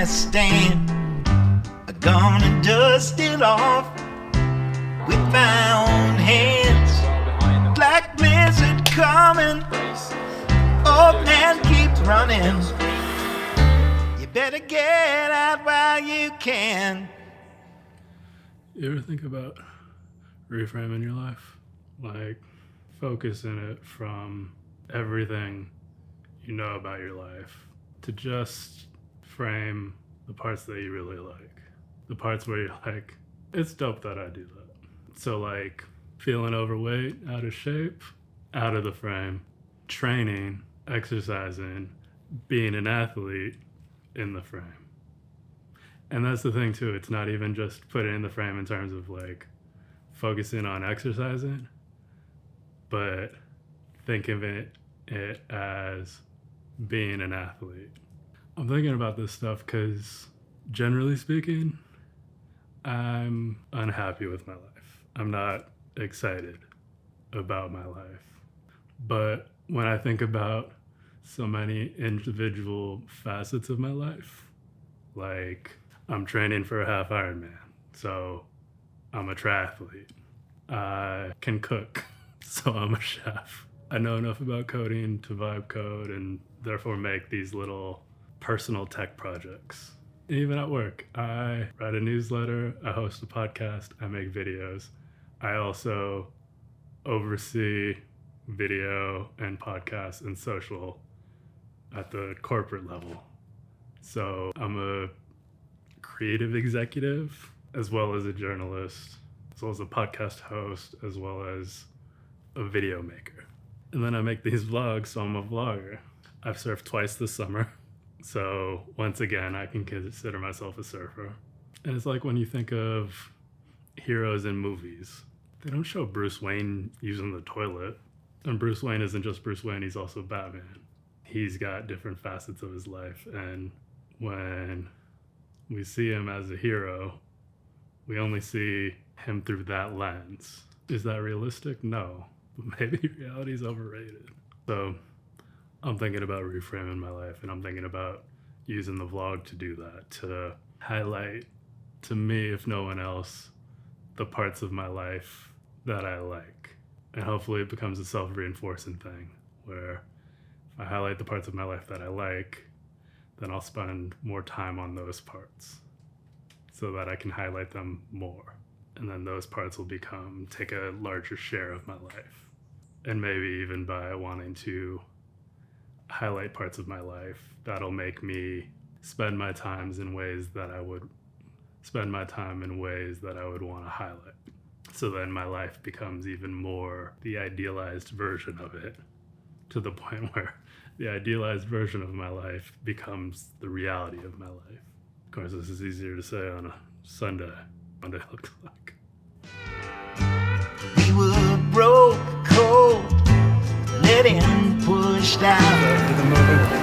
stand. I'm gonna dust it off with my own hands. Black blizzard coming, old man keeps running. You better get out while you can. You ever think about reframing your life? Like focusing it from everything you know about your life to just frame the parts that you really like. The parts where you're like, it's dope that I do that. So like feeling overweight, out of shape, out of the frame. Training, exercising, being an athlete, in the frame. And that's the thing too, it's not even just putting in the frame in terms of like focusing on exercising, but think of it as being an athlete. I'm thinking about this stuff because generally speaking, I'm unhappy with my life. I'm not excited about my life. But when I think about so many individual facets of my life, like I'm training for a half Ironman, so I'm a triathlete. I can cook, so I'm a chef. I know enough about coding to vibe code and therefore make these little personal tech projects. Even at work, I write a newsletter, I host a podcast, I make videos. I also oversee video and podcasts and social at the corporate level. So I'm a creative executive, as well as a journalist, as well as a podcast host, as well as a video maker. And then I make these vlogs, so I'm a vlogger. I've surfed twice this summer. So once again, I can consider myself a surfer. And it's like when you think of heroes in movies, they don't show Bruce Wayne using the toilet. And Bruce Wayne isn't just Bruce Wayne, he's also Batman. He's got different facets of his life. And when we see him as a hero, we only see him through that lens. Is that realistic? No. But maybe reality is overrated. So I'm thinking about reframing my life, and I'm thinking about using the vlog to do that, to highlight, to me, if no one else, the parts of my life that I like. And hopefully it becomes a self-reinforcing thing where if I highlight the parts of my life that I like, then I'll spend more time on those parts so that I can highlight them more. And then those parts will take a larger share of my life. And maybe even by wanting to highlight parts of my life, that'll make me spend my time in ways that I would want to highlight. So then my life becomes even more the idealized version of it, to the point where the idealized version of my life becomes the reality of my life. Of course, this is easier to say on a Sunday. Monday looks like. We were broke, cold, let him pushed out.